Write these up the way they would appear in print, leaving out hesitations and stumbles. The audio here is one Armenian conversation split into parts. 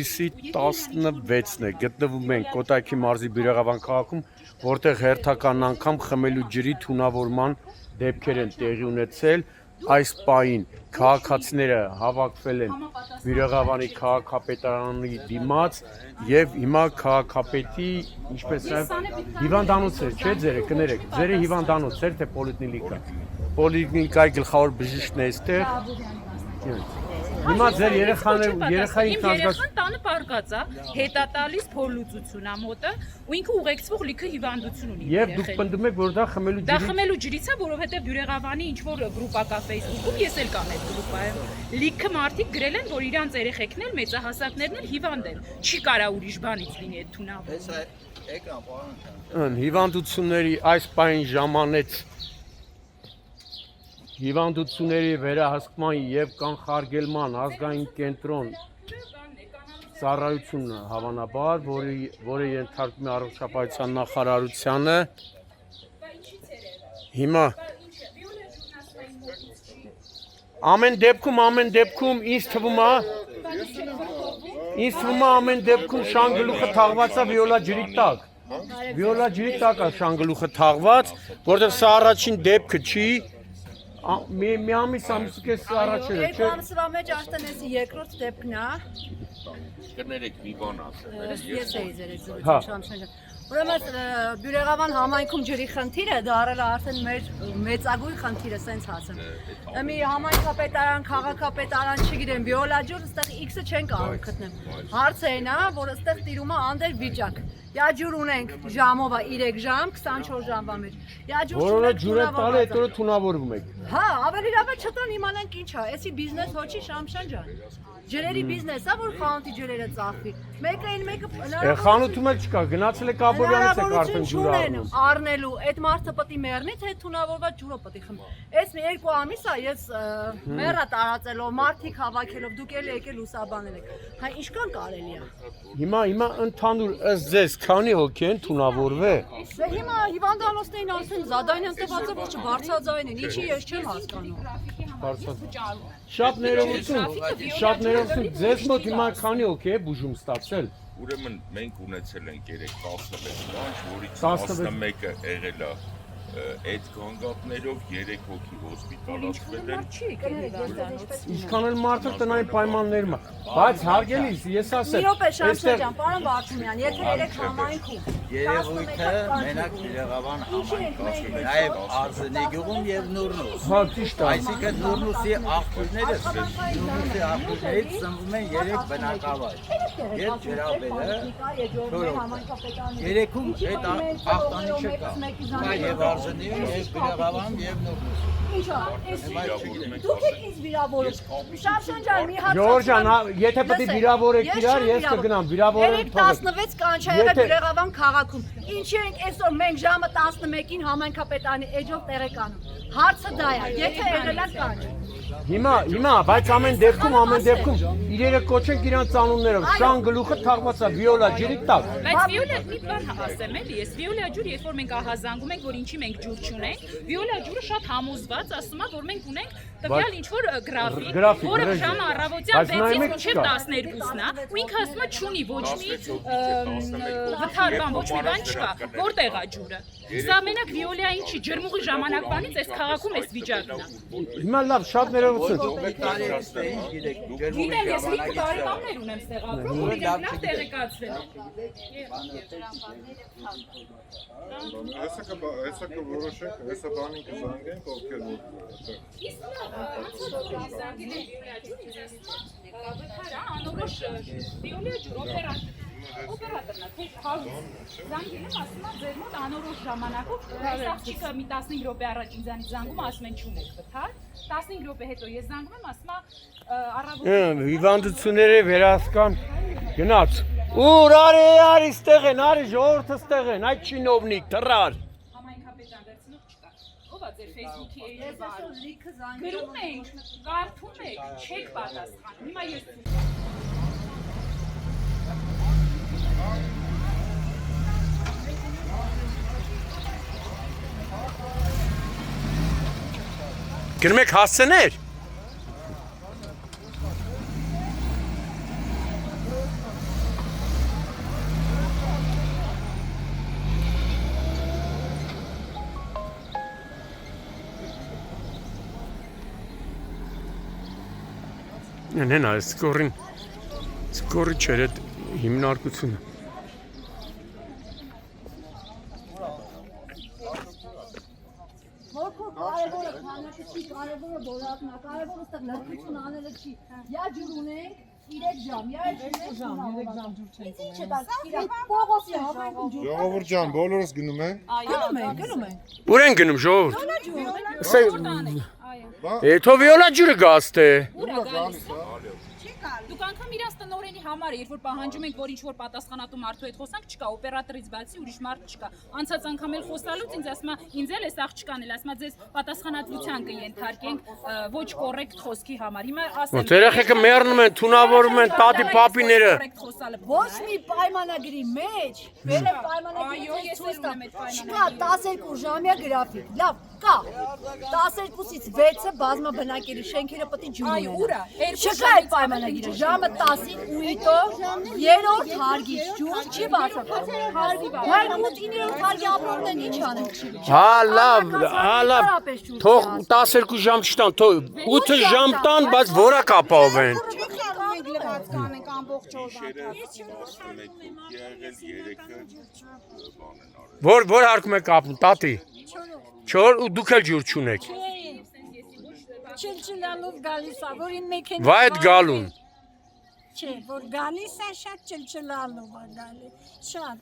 հուլիսի 16-ն է գտնվում ենք Կոտայքի մարզի Բյուրեղավան քաղաքում, որտեղ հերթական անգամ խմելու ջրի թունավորման դեպքեր են տեղի ունեցել։ Այս պահին քաղաքացիները հավաքվել են Բյուրեղավանի քաղաքապետարանի դիմաց եւ հիմա քաղաքապետի, ինչպես հիվանդանոց էր, չէ՞, ձերը կներեք, ձերը հիվանդանոց էր, թե պոլիկլինիկա։ Պոլիկլինիկայի գլխավոր բժիշկն է այստեղ։ Հիմա ձեր երեխային երեխան տանը պարկած է, հետա տալիս փորլուծություն ա մոտը, ու ինքը ուղեկցվող լիքը հիվանդություն ունի։ Եվ դուք պնդում եք, որ դա խմելու ջրից։ Դա խմելու ջրից է, որովհետև Բյուրեղավանի ինչ որ գրուպա կա Facebook-ում, ես էլ կամ այդ գրուպայում։ Լիքը մարդիկ գրել են, որ իրանց երեխեքն էլ մեծահասակներն էլ հիվանդ են։ Չի կարա ուրիշ բանից լինի այդ թունավորը։ Հիվանդությունների այս պահին ժամանեց հիվանդությունների վերահսկման եւ կանխարգելման ազգային կենտրոն ծառայությունը հավանաբար, որը ենթարկվում է առողջապահության նախարարությանը։ Հիմա ամեն դեպքում ինձ թվում է ամեն դեպքում շանգլուխը թաղված է վիոլա ջրի տակ։ Վիոլա ջրի տակ է շանգլուխը թաղված, որտեղ սա առաջին դեպքը չի։ Մի ամիս կես առաջ էր, չէ՞։ Երկու ամսվա մեջ արդեն էսի երկրորդ դեպքն է։ Կներեք մի բան ասեմ։ Ես էի ձերից զրուցում։ Ուրեմն Բյուրեղավան համայնքում ջրի խնդիրը դարել է արդեն մեր մեծագույն խնդիրը, սենց ասեմ։ Մի համայնքապետարան, քաղաքապետարան, չգիտեմ, վիոլա ջուր, այստեղ X-ը չեն կարող գտնել։ Հարցը այն է, որ այստեղ տիրում է անդեր վիճակ։ Յա ջուր ունենք ժամով 3 ժամ, 24 ժամվա մեջ։ Յա ջուր չունենք, ջուրը տալը հետո թունավորվում եք։ Հա, ավելի լավ է չտան իմանանք ինչ է։ Էսի բիզնես հոչի Շամշան ջան։ Ջրերի բիզնես է, որ խանութի ջրերը ծախվի։ Մեկը խանութում էլ չկա, գնացել եք Աբովյանից եք արդեն ջուր առնում։ Առնելու, այդ մարդը պետք է մեռնի, թե թունավորված ջուրը պետք է խմի։ Էս մի երկու ամիս է, ես մեռա տարածելով, մարդիկ հավաքելով, դուք էլ եկել ուսաբանել եք։ Հա ինչքան կարելի է։ Հիմա ընդհանուր ըստ ձեզ քանի հոգի են թունավորվել։ Դե հիմա հիվանդանոցներին ասեն զադային են տված, ոչ բարձրաձայն են, ինչի ես չեմ հասկանում։ Շատ ներողություն, ձեզ մոտ հիմա քանի հոգի է բուժում ստացել։ Ուրեմն մենք ունեցել ենք 16 կանչ, որից 11-ը եղել է այդ գանգատներով, 3 հոգի հոսպիտալացվել են։ Ինչքան էլ մարդը տնային պայմաններում է, բայց հարգելիս, ես ասեմ, մի րոպե Շամշան ջան, պարոն Վարդումյան, եթե երեք համայնքում Երևույթը մենակ Բյուրեղավան համայնքում, նաև Արզենի գյուղում եւ Նուրնուս։ Հա, ճիշտ է։ Այսինքն Նուրնուսի աղբյուրներից ծնվում են 3 բնակավայր։ Երբ ջրաբերը երեքում այդ ախտանիշը կա։ Եւ Արզենիում եւ Բյուրեղավանում եւ Նուրնուսում։ Դուք եք ինձ վիրավորում։ Շամշան ջան, մի հատ Ժողովուրդ ջան, եթե պետք է վիրավորեք իրար, ես կգնամ վիրավորել թողեք։ 16 կանչ է եղել Բյուրեղավան քաղաքում։ Ինչի ենք այսօր մենք ժամը 11-ին համայնքապետարանի էջով տեղեկանում։ Հարցը դա է, եթե եղել է կանչ։ Հիմա, բայց ամեն դեպքում իրերը կոչենք իրանց անուններով, շան գլուխը թաղված է վիոլա ջրի տակ։ Բայց վիոլա մի բան ասեմ էլի, ես վիոլա ջուր, երբ որ մենք ահազանգում ենք, որ ինչի մենք ջուր չունենք, վիոլա ջուրը շատ համոզված ասում է, որ մենք ունենք տվյալ ինչ որ գրաֆիկ, որը ժամը առավոտյան 6-ից մինչև 12-ն է, ու ինքը ասում է չունի ոչ մի վթարման, ոչ մի բան չկա, որտեղ է ջուրը։ Սա մենակ վիոլայի ինչի ջրմուղի ժամանակվանից այս քաղաքում այս վիճակն է։ Հիմա լավ, շատ ներողություն։ Գիտեմ, ես լիքը բարեկամներ ունեմ ստեղ ապրում, որ իրենք լավ տեղեկացրել են։ Հեսա կորոշենք, հեսա բանին կզանգենք, ովքեր որ Զանգել են վիոլա ջուր, ինձ ասում վթարա, անորոշ վիոլա ջուր, օպերատորն է, թե զանգել եմ, ասում է ձեր մոտ անորոշ ժամանակով, այս աղջիկը մի 15 րոպե առաջ ինձանից զանգում, ասում են չունեք վթար, 15 րոպե հետո ես զանգում եմ, ասում է առավոտ հիվանդությունների վերահսկան գնաց։ Ուր արի ստեղ են, արի ժողովուրդը ստեղ են, այդ չինովնիկ, թռար։ Համայնքապետան վերցնող չկա։ Ո՞վ է ձեր Facebook-ի գրում ենք, կարդում եք, չեք պատասխանում։ Հիմա ես Գնում եք հասցեներ։ Նենա, սկորի չեր էդ հիմնարկությունը։ Որքո կարևորը քանակը չի, կարևորը բոլորն է, կարևորը ստեղ լրացություն անելը չի։ Յա ջուր ունենք 3 ժամ, յա 3 ժամ ջուր չենք։ Ինչ է դա, իրա Պողոսի համայնքում ջուր։ Ժողովուրդ ջան, բոլորս գնում ենք։ Գնում ենք։ Ուր են գնում ժողովուրդ։ Եթո վիոլա ջուրը գաստ է։ Ուրա գալիս։ Դուք անգամ իրաց տնօրենի համար, երբ որ պահանջում ենք, որ ինչ-որ պատասխանատու մարդու հետ խոսանք, չկա, օպերատորից բացի ուրիշ մարդ չկա։ Անցած անգամ էլ խոսալուց ինձ ասում է, ինձ էլ էս աղջկան էլ ասում է, ձեզ պատասխանատվության կենթարկենք ոչ կոռեկտ խոսքի համար։ Հիմա ասեմ։ Ոնց երեխեքը մեռնում են, թունավորում են տատի պապիները։ Ոչ մի պայմանագրի մեջ, վերև պայմանագրի ցույց տա։ Չկա 12 ժամյա գրաֆիկ։ Լավ, կա։ 12-ից 6-ը բազմաբնակելի շենքերը պետք է ջուր ունենան։ Ուրա, չկա այդ պայմանագիրը։ Ժամը 10-ին ուիտո 3-րդ հարգից ջուր չի բացատրում։ Հայ 8-9-րդ հարգի ապրումն են ինչ անենք չի։ Հա լավ, թող 12 ժամ չտան, թող 8 ժամ տան, բայց որակ ապահովեն։ Որ հարկում եք ապրում, տատի։ Չոր ու դուք էլ ջուր չունեք։ Չլչլալով գալիս է, որ իմ մեքենան Վայ այդ գալուն։ Չէ, որ գալիս է շատ չլչլալով է գալի։ Շատ,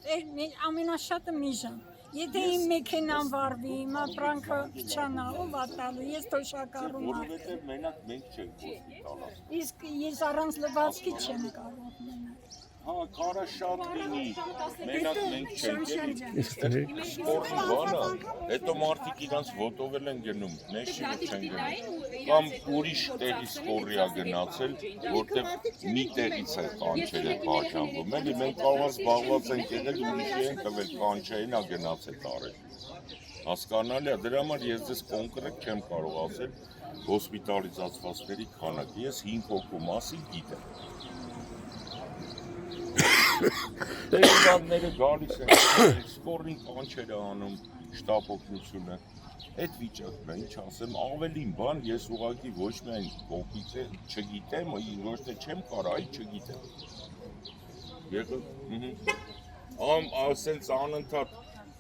ամենաշատը մի ժամ։ Եթե իմ մեքենան վարվի, իմ ապրանքը փչանա, ով է տալու, ես թոշակառում եմ։ Որովհետև մենակ մենք չենք հոսպիտալը։ Իսկ ես առանց լվացքի չեմ կարող մնալ։ Հա, կարա շատ լինի, մենակ մենք չենք սպորտի բանը, հետո մարդիկ իրանց ոտովել են գնում, նեշ չեն գնում, կամ ուրիշ տեղի սպորիա գնացել, որտեղ մի տեղից է կանչերը բաժանվում, էլի մենք կարող զբաղված ենք եղել, ուրիշի են տվել կանչային ա գնացել տարել, հասկանալի է, դրա համար ես ձեզ կոնկրետ չեմ կարող ասել հոսպիտալիզացվածների քանակը, ես 5 հոգու մասին գիտեմ։ Տեղանները գալիս են, սկորին կանչերը անում, շտապ օգնությունը, այդ վիճակն է, ինչ ասեմ, ավելին բան, ես ուղղակի ոչ միայն կողքից չգիտեմ, ոչ թե չեմ կարա, այլ չգիտեմ։ Եղել, ասենց անընդհատ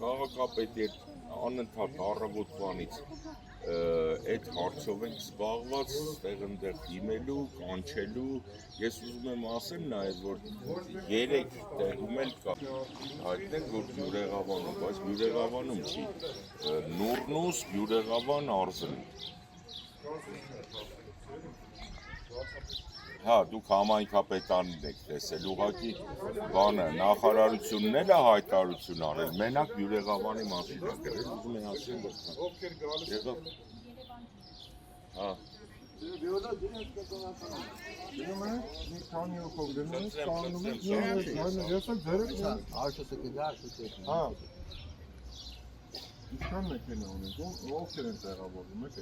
քաղաքապետի անընդհատ առավոտվանից այդ հարցով ենք զբաղված, ստեղ դիմելու, կանչելու, ես ուզում եմ ասեմ նաև, որ 3 տեղում էլ կա, հայտնենք, որ Բյուրեղավանում, բայց Բյուրեղավանում չի, Նուրնուս, Բյուրեղավան, Արզնի։ Հա, դուք համայնքապետանին եք տեսել, ուղղակի բանը, նախարարությունն էլ է հայտարարություն արել, մենակ Բյուրեղավանի մասին է գրել, ուզում եմ ասեմ, որ եղավ։ Հա։ Գնում ենք, մի քանի հոգով գնում ենք, ստանում ենք, ես էլ ձերեք Աշոտը կգա, աշոտը։ Հա։ Ինչքան մեքենա ունենք, ովքեր են տեղավորվում, եք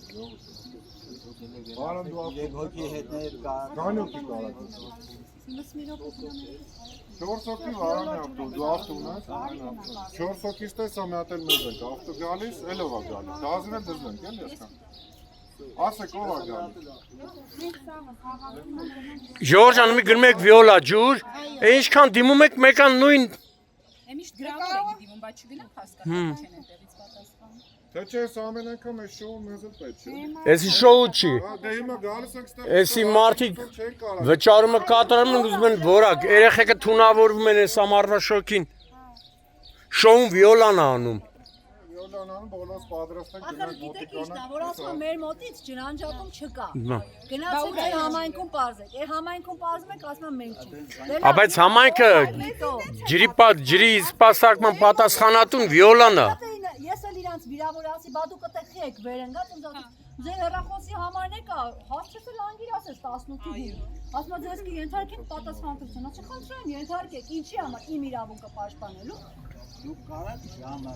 Եկ հոգի հետներ կա։ Քանի հոգի կարաք։ 4 հոգի վարան է ավտո, դու ավտո ունես, 4 հոգից տեսա մի հատ էլ մեզ ենք, ավտո գալիս, էլով է գալիս, դազին էլ դզնենք, էլ եսքան։ Ասեք ով է գալիս։ Ժորժան մի գնում եք վիոլա ջուր, ինչքան դիմում եք մեկան նույն Միշտ գրավոր եք դիմում, բայց չգնաք հասկանալ չեն այդտեղից պատասխանում։ Թե չէ, սա ամեն անգամ այս շոու մեզ էլ պետք չէ։ Էսի շոու չի։ Դե հիմա գալիս ենք ստեղ։ Էսի մարդիկ վճարումը կատարում են ուզում են որակ, երեխեքը թունավորվում են այս ամառվա շոկին։ Շոուն վիոլան անում։ Վիոլանան բոլորս պատրաստ ենք Ախր գնանք գիտեք ինչն է, մոտիկանան։ որ ասում մեր մոտից ջրանջատում չկա։ Բա։ Գնացեք այդ համայնքում պարզեք։ Այդ համայնքում պարզում եք, ասում եմ մենք չենք։ Բայց համայնքը ջրի սպասարկման պատասխանատուն վիոլան է։ Ես էլ իրանց վիրավորացի, բա դուք այդտեղ եք վերընկած, ձեր հեռախոսի համարն է կա, հասցրել անգիր ասես 18-ի։ Ասում եմ ձեզ կենթարկենք պատասխանատվություն, ասի խնդրեմ ենթարկեք, ինչի համար իմ իրավունքը պաշտպանելու։ Դուք կարաք ժամը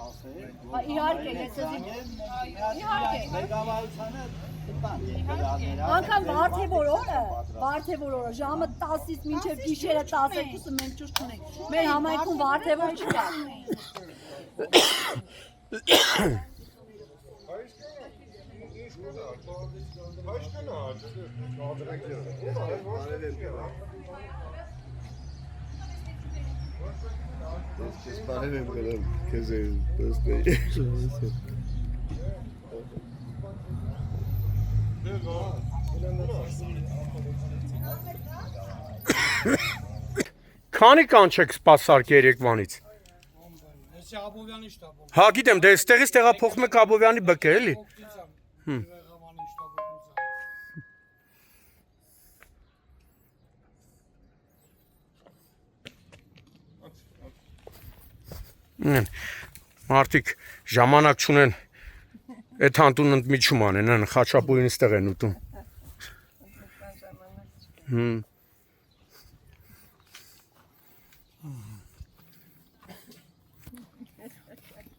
ասեք։ Իհարկե, ես իհարկե։ Ղեկավարությանը տան։ Անկամ Վարդեվոր օրը, ժամը 10-ից մինչև գիշերը 12-ը մենք ճուշ չունենք։ Մեր համայնքում Վարդեվոր չկա։ Քանի կանչեք սպասարկ Երևանից։ Հեսի Աբովյանի շտաբով։ Հա, գիտեմ, դե այստեղից տեղափոխվում եք Աբովյանի բկե, էլի։ Եղևանի շտաբով։ Մարդիկ ժամանակ չունեն այդ հանդուն ընդմիջում անեն, խաչապուրին ստեղ են ուտում։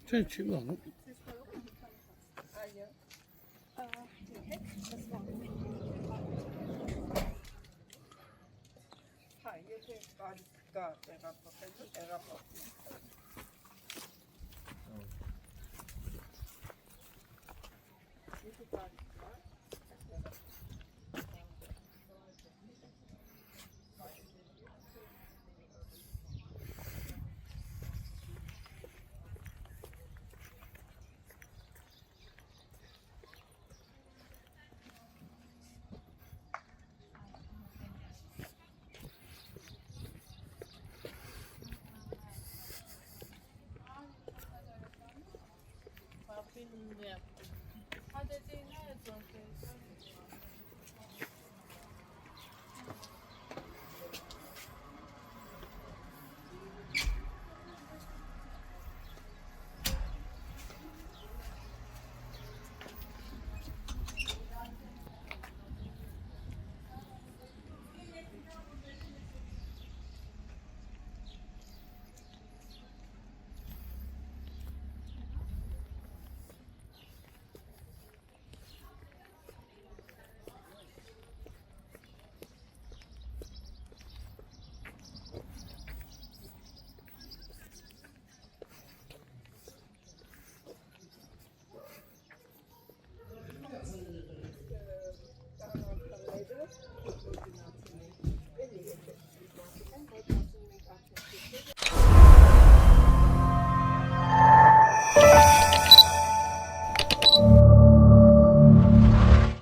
Չէ, չի բանում։